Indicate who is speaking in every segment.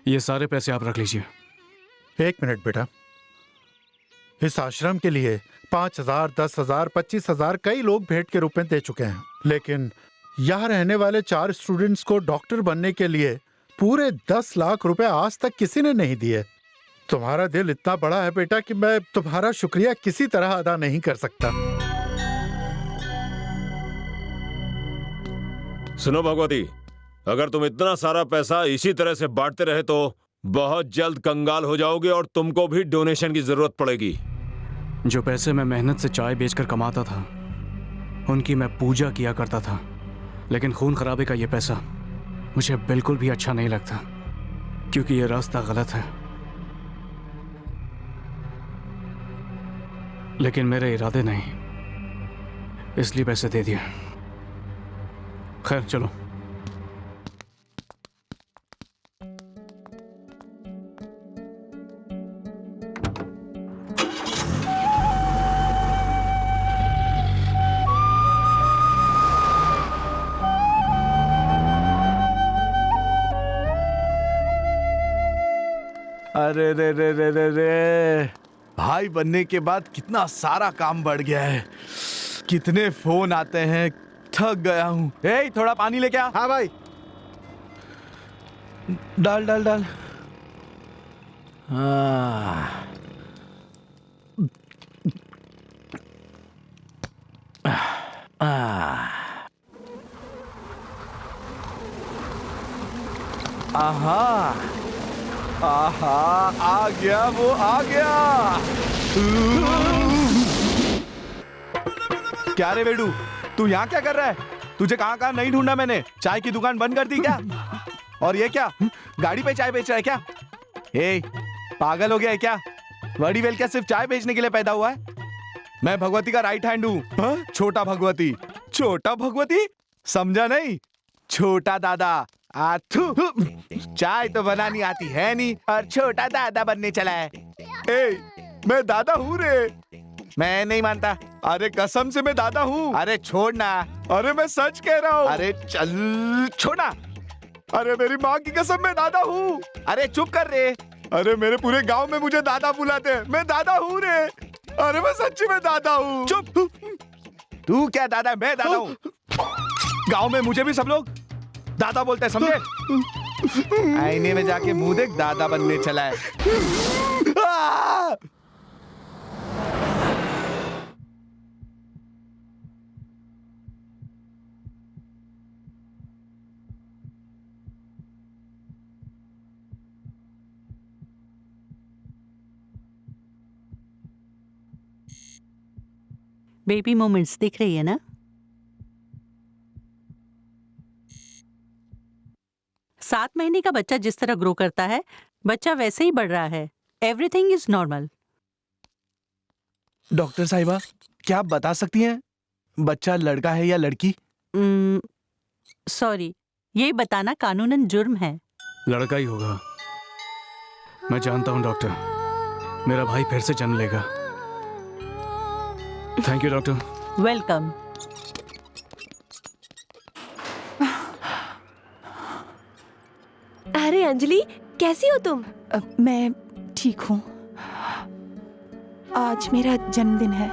Speaker 1: ये सारे पैसे आप रख लीजिए।
Speaker 2: 1 मिनट बेटा, इस आश्रम के लिए 5,000, 10,000, 25,000 कई लोग भेंट के रूप में दे चुके हैं, लेकिन यहाँ रहने वाले 4 स्टूडेंट्स को डॉक्टर बनने के लिए पूरे 10 लाख रुपए आज तक किसी ने नहीं दिए। तुम्हारा दिल इतना बड़ा है बेटा कि मैं तुम्हारा शुक्रिया किसी तरह अदा नहीं कर सकता।
Speaker 3: सुनो भगवती, अगर तुम इतना सारा पैसा इसी तरह से बांटते रहे तो बहुत जल्द कंगाल हो जाओगे और तुमको भी डोनेशन की जरूरत पड़ेगी।
Speaker 1: जो पैसे मैं मेहनत से चाय बेचकर कमाता था उनकी मैं पूजा किया करता था, लेकिन खून खराबे का ये पैसा मुझे बिल्कुल भी अच्छा नहीं लगता, क्योंकि ये रास्ता गलत है। लेकिन मेरे इरादे नहीं, इसलिए पैसे दे दिए। खैर चलो।
Speaker 4: अरे रे रे रे रे रे, भाई बनने के बाद कितना सारा काम बढ़ गया है। कितने फोन आते हैं, थक गया हूँ। ए, थोड़ा पानी लेके आ।
Speaker 5: हाँ भाई।
Speaker 4: डाल डाल डाल। हाँ। आहा आहा, आ गया, वो आ गया। क्या रे बेडू, तू यहाँ क्या कर रहा है? तुझे कहाँ कहाँ नहीं ढूंढा मैंने। चाय की दुकान बंद कर दी क्या? और ये क्या, गाड़ी पे चाय बेच रहा है क्या? ए, पागल हो गया है क्या? वडीवेल क्या सिर्फ चाय बेचने के लिए पैदा हुआ है? मैं भगवती का राइट हैंड हूँ। छोटा भगवती। छोटा भगवती समझा नहीं? छोटा दादा। आथू, चाय तो बनानी आती है नहीं और छोटा दादा बनने चला है। ए, मैं दादा हूँ रे। मैं नहीं मानता। अरे कसम से मैं दादा हूँ। अरे छोड़ना। अरे मैं सच कह रहा हूँ। अरे चल छोड़ना। अरे मेरी माँ की कसम, मैं दादा हूँ। अरे चुप कर रे। अरे मेरे पूरे गांव में मुझे दादा बुलाते हैं। मैं दादा हूँ रे। अरे मैं सच्ची में दादा हूँ। चुप। तू क्या दादा, मैं दादा हूँ। गांव में मुझे भी सब लोग दादा बोलते हैं, समझे? आईने में जाके मुंह देख, दादा बनने चला है।
Speaker 6: बेबी मोमेंट्स दिख रही है ना? सात महीने का बच्चा जिस तरह ग्रो करता है, बच्चा वैसे ही बढ़ रहा है। Everything is normal.
Speaker 4: डॉक्टर साहिबा, क्या आप बता सकती हैं बच्चा लड़का है या लड़की?
Speaker 6: सॉरी, ये बताना कानूनन जुर्म है।
Speaker 1: लड़का ही होगा। मैं जानता हूँ डॉक्टर, मेरा भाई फिर से जन्म लेगा। Thank you doctor.
Speaker 6: वेलकम।
Speaker 7: अरे अंजलि, कैसी हो तुम?
Speaker 8: मैं ठीक हूँ। आज मेरा जन्मदिन है।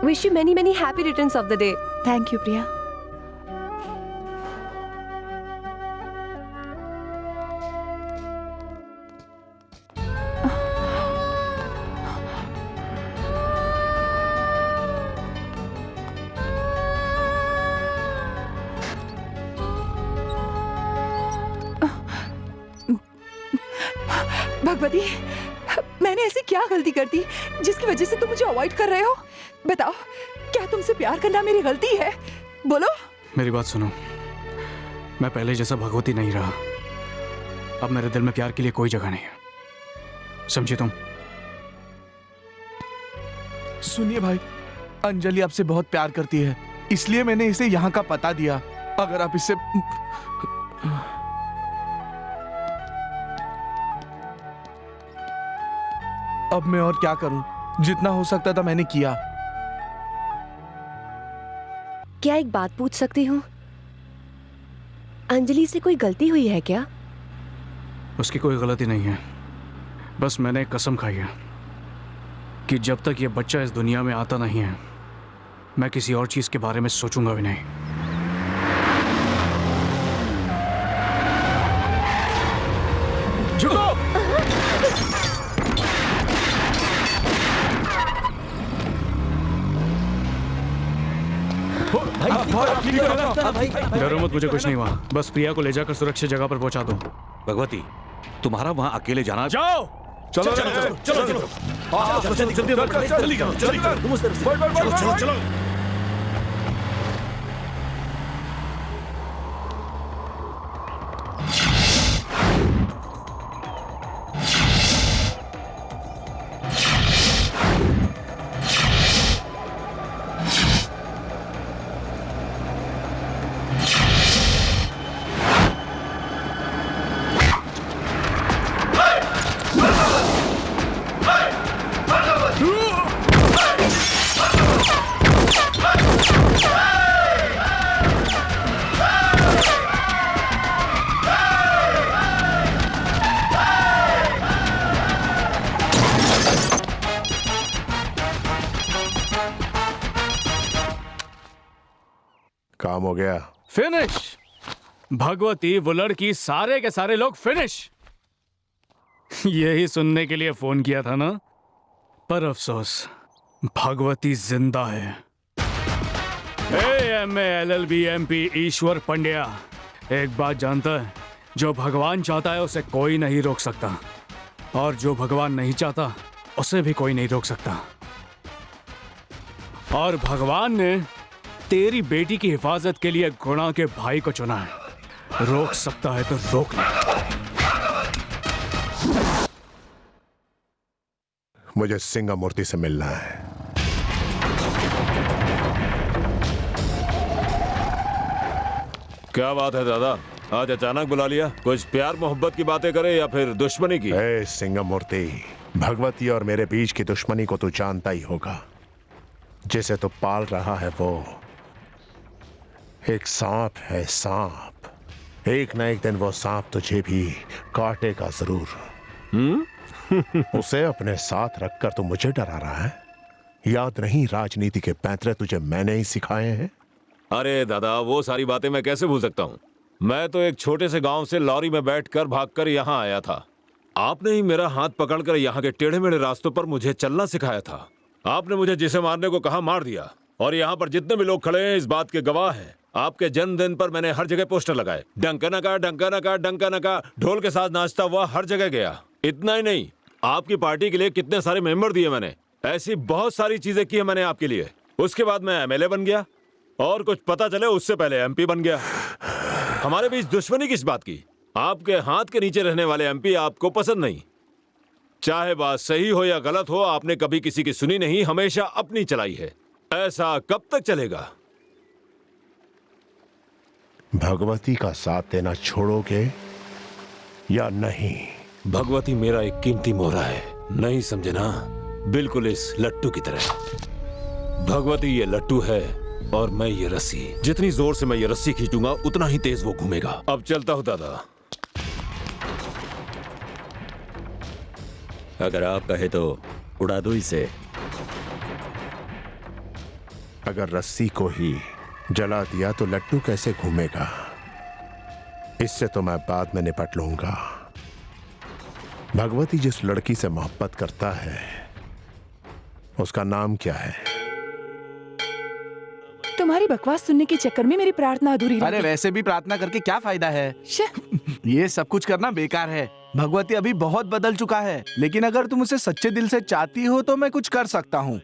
Speaker 7: Wish you many many happy returns of the day.
Speaker 8: Thank you Priya. Bhagwati, मैंने ऐसी क्या गलती कर दी जिसकी वजह से तुम मुझे अवॉइड कर रहे हो? बताओ, क्या तुमसे प्यार करना मेरी गलती है? बोलो।
Speaker 1: मेरी बात सुनो, मैं पहले जैसा भगवती नहीं रहा। अब मेरे दिल में प्यार के लिए कोई जगह नहीं है, समझी तुम?
Speaker 4: सुनिए भाई, अंजलि आपसे बहुत प्यार करती है, इसलिए मैंने इसे यहाँ का पता दिया। अगर आप इससे अब मैं और क्या करूं? जितना हो सकता था मैंने किया।
Speaker 7: क्या एक बात पूछ सकती हूँ? अंजलि से कोई गलती हुई है क्या?
Speaker 1: उसकी कोई गलती नहीं है। बस मैंने एक कसम खाई है कि जब तक ये बच्चा इस दुनिया में आता नहीं है, मैं किसी और चीज़ के बारे में सोचूंगा भी नहीं। झुको! डरो मत, मुझे कुछ नहीं हुआ। बस प्रिया को ले जाकर सुरक्षित जगह पर पहुंचा दो।
Speaker 5: भगवती, तुम्हारा वहां अकेले जाना।
Speaker 1: जाओ!
Speaker 4: चलो चलो चलो चलो चलो चलो।
Speaker 9: काम हो गया।
Speaker 1: फिनिश। भगवती, वो लड़की, सारे के सारे लोग फिनिश। यही सुनने के लिए फोन किया था ना, पर अफसोस भगवती जिंदा है। MA LLB MP ईश्वर पंड्या एक बात जानता है, जो भगवान चाहता है उसे कोई नहीं रोक सकता, और जो भगवान नहीं चाहता उसे भी कोई नहीं रोक सकता। और भगवान ने तेरी बेटी की हिफाजत के लिए गुणा के भाई को चुना है। रोक सकता है तो रोक ले।
Speaker 9: मुझे सिंगामूर्ति से मिलना है।
Speaker 3: क्या बात है दादा, आज अचानक बुला लिया? कुछ प्यार मोहब्बत की बातें करे या फिर दुश्मनी की?
Speaker 9: ए सिंगामूर्ति, भगवती और मेरे बीच की दुश्मनी को तू जानता ही होगा। जिसे तू पाल रहा है वो एक सांप है, सांप। एक न एक दिन वो सांप तुझे भी काटेगा जरूर। उसे अपने साथ रखकर तू मुझे डरा रहा है? याद नहीं राजनीति के पैंतरे तुझे मैंने ही सिखाए हैं?
Speaker 3: अरे दादा, वो सारी बातें मैं कैसे भूल सकता हूँ। मैं तो एक छोटे से गांव से लॉरी में बैठकर भागकर यहाँ आया था। आपने ही मेरा हाथ पकड़कर यहाँ के टेढ़े मेढ़े रास्तों पर मुझे चलना सिखाया था। आपने मुझे जिसे मारने को कहा मार दिया, और यहाँ पर जितने भी लोग खड़े हैं इस बात के गवाह हैं। आपके जन्मदिन पर मैंने हर जगह पोस्टर लगाए, डंका नका डंका नका डंका नका, ढोल के साथ नाचता हुआ हर जगह गया। इतना ही नहीं, आपकी पार्टी के लिए कितने सारे मेंबर दिए मैंने। ऐसी बहुत सारी चीजें की है मैंने आपके लिए। उसके बाद मैं MLA बन गया, और कुछ पता चले उससे पहले MP बन गया। हमारे बीच दुश्मनी किस बात की? आपके हाथ के नीचे रहने वाले MP आपको पसंद नहीं। चाहे बात सही हो या गलत हो, आपने कभी किसी की सुनी नहीं, हमेशा अपनी चलाई है। ऐसा कब तक चलेगा?
Speaker 9: भगवती का साथ देना छोड़ोगे या नहीं?
Speaker 3: भगवती मेरा एक कीमती मोहरा है, नहीं समझे ना? बिल्कुल इस लट्टू की तरह। भगवती ये लट्टू है और मैं ये रस्सी। जितनी जोर से मैं ये रस्सी खींचूंगा उतना ही तेज वो घूमेगा। अब चलता हूं दादा।
Speaker 5: अगर आप कहे तो उड़ा दो इसे।
Speaker 9: अगर रस्सी को ही जला दिया तो लट्टू कैसे घूमेगा? इससे तो मैं बाद में निपट लूंगा। भगवती जिस लड़की से मोहब्बत करता है उसका नाम क्या है?
Speaker 8: तुम्हारी बकवास सुनने के चक्कर में मेरी प्रार्थना अधूरी रह
Speaker 4: अरे
Speaker 8: गई।
Speaker 4: वैसे भी प्रार्थना करके क्या फायदा है?
Speaker 8: शे,
Speaker 4: ये सब कुछ करना बेकार है। भगवती अभी बहुत बदल चुका है, लेकिन अगर तुम उसे सच्चे दिल से चाहती हो तो मैं कुछ कर सकता हूँ।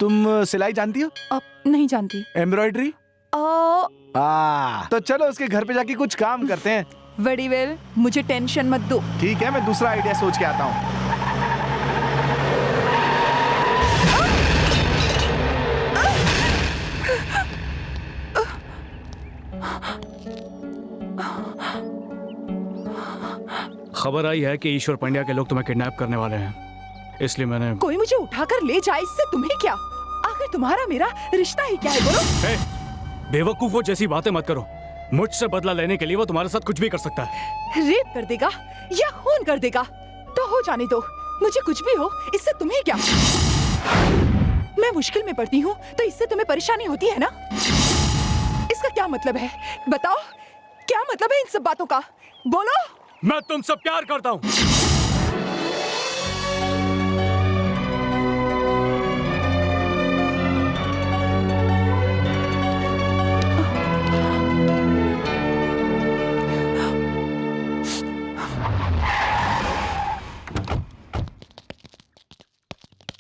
Speaker 4: तुम सिलाई जानती हो?
Speaker 8: अब नहीं जानती।
Speaker 4: एम्ब्रॉयडरी? तो चलो उसके घर पे जाके कुछ काम करते हैं।
Speaker 8: वेरी वेल, मुझे टेंशन मत दो।
Speaker 4: ठीक है, मैं दूसरा आइडिया सोच के आता हूँ।
Speaker 1: खबर आई है कि ईश्वर पंड्या के लोग तुम्हें किडनैप करने वाले हैं, इसलिए मैंने।
Speaker 8: कोई मुझे उठाकर ले जाए, इससे तुम्हें क्या? आखिर तुम्हारा मेरा रिश्ता ही क्या है? बोलो।
Speaker 1: बेवकूफों जैसी बातें मत करो। मुझसे बदला लेने के लिए वो तुम्हारे साथ कुछ भी कर सकता है।
Speaker 8: रेप कर देगा, या खून कर देगा तो हो जाने दो, मुझे कुछ भी हो इससे तुम्हें क्या। मैं मुश्किल में पड़ती हूँ तो इससे तुम्हें परेशानी होती है ना। इसका क्या मतलब है बताओ, क्या मतलब है इन सब बातों का, बोलो।
Speaker 1: मैं तुमसे प्यार करता हूँ।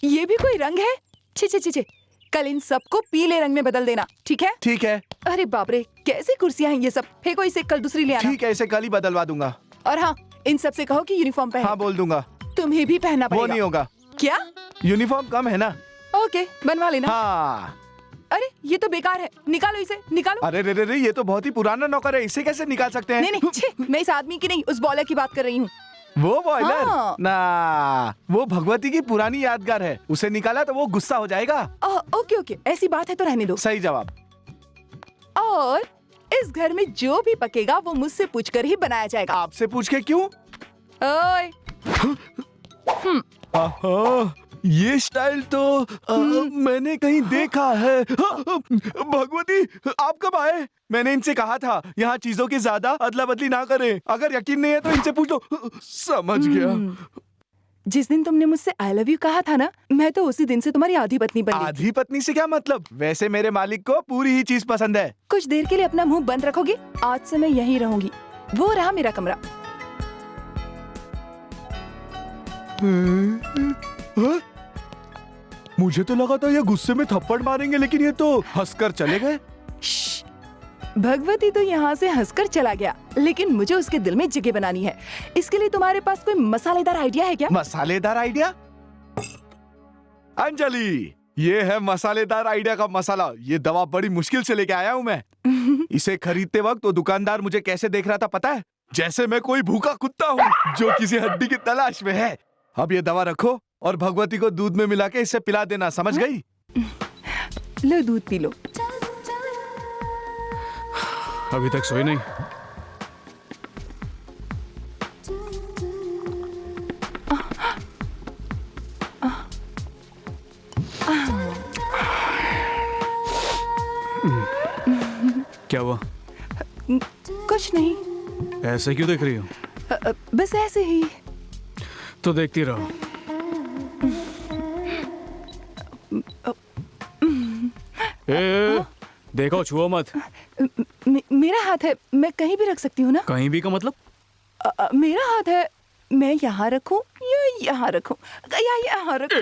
Speaker 8: ये भी कोई रंग है? छी छी छी छी, कल इन सबको पीले रंग में बदल देना, ठीक है?
Speaker 4: ठीक है।
Speaker 8: अरे बाप रे, कैसी कुर्सियां हैं ये सब, फेंको इसे, कल दूसरी ले आना।
Speaker 4: ठीक है, इसे कल ही बदलवा दूंगा।
Speaker 8: और हाँ, इन सब से कहो कि यूनिफॉर्म पहन।
Speaker 4: हाँ बोल दूंगा।
Speaker 8: तुम्हें भी पहनना
Speaker 4: वो
Speaker 8: पड़ेगा।
Speaker 4: नहीं होगा।
Speaker 8: क्या?
Speaker 4: यूनिफॉर्म कम है ना।
Speaker 8: ओके, बनवा लेना।
Speaker 4: हाँ।
Speaker 8: अरे ये तो बेकार है, निकालो इसे, निकालो।
Speaker 4: अरे रे रे रे, ये तो बहुत ही पुराना नौकर है, इसे कैसे निकाल सकते हैं?
Speaker 8: नहीं नहीं, छी, मैं इस आदमी की नहीं, उस बॉलर की बात कर रही हूँ।
Speaker 4: वो बॉयलर
Speaker 8: हाँ।
Speaker 4: ना, वो भगवती की पुरानी यादगार है, उसे निकाला तो वो गुस्सा हो जाएगा।
Speaker 8: ओके ओके, ऐसी बात है तो रहने दो।
Speaker 4: सही जवाब।
Speaker 8: और इस घर में जो भी पकेगा वो मुझसे पूछकर ही बनाया जाएगा।
Speaker 4: आपसे पूछ के क्यों?
Speaker 8: ओए,
Speaker 4: आहा, ये स्टाइल तो मैंने कहीं देखा है। भगवती, आप कब आए? मैंने इनसे कहा था यहाँ चीजों की ज्यादा अदला बदली ना करें। अगर यकीन नहीं है तो इनसे पूछ लो। समझ गया।
Speaker 8: जिस दिन तुमने मुझसे आई लव यू कहा था ना, मैं तो उसी दिन से तुम्हारी आधी पत्नी बन गई।
Speaker 4: आधी पत्नी से क्या मतलब? वैसे मेरे मालिक को पूरी ही चीज पसंद है।
Speaker 8: कुछ देर के लिए अपना मुंह बंद रखोगे? आज से मैं यहीं रहूंगी। वो रहा मेरा कमरा।
Speaker 4: हाँ? मुझे तो लगा था ये गुस्से में थप्पड़ मारेंगे, लेकिन ये तो हंसकर चले गए।
Speaker 8: श्श्श, भगवती तो यहाँ से हंसकर चला गया, लेकिन मुझे उसके दिल में जगह बनानी है। इसके लिए तुम्हारे पास कोई मसालेदार आइडिया है क्या?
Speaker 4: मसालेदार आइडिया? अंजलि, ये है मसालेदार आइडिया का मसाला। ये दवा बड़ी मुश्किल से लेके आया हूँ मैं। इसे खरीदते वक्त तो दुकानदार मुझे कैसे देख रहा था पता है? जैसे मैं कोई भूखा कुत्ता हूँ जो किसी हड्डी की तलाश में है। अब ये दवा रखो और भगवती को दूध में मिला के इसे पिला देना, समझ गई?
Speaker 8: लो दूध पी लो।
Speaker 1: अभी तक सोई नहीं? क्या हुआ?
Speaker 8: कुछ नहीं,
Speaker 1: ऐसे क्यों देख रही हो?
Speaker 8: बस ऐसे ही।
Speaker 1: तो देखती रहो। देखो, छुओ मत।
Speaker 8: मेरा हाथ है, मैं कहीं भी रख सकती हूँ ना?
Speaker 1: कहीं भी का मतलब?
Speaker 8: मेरा हाथ है, मैं यहाँ रखूं या यहाँ रखूं या यहाँ रखूं?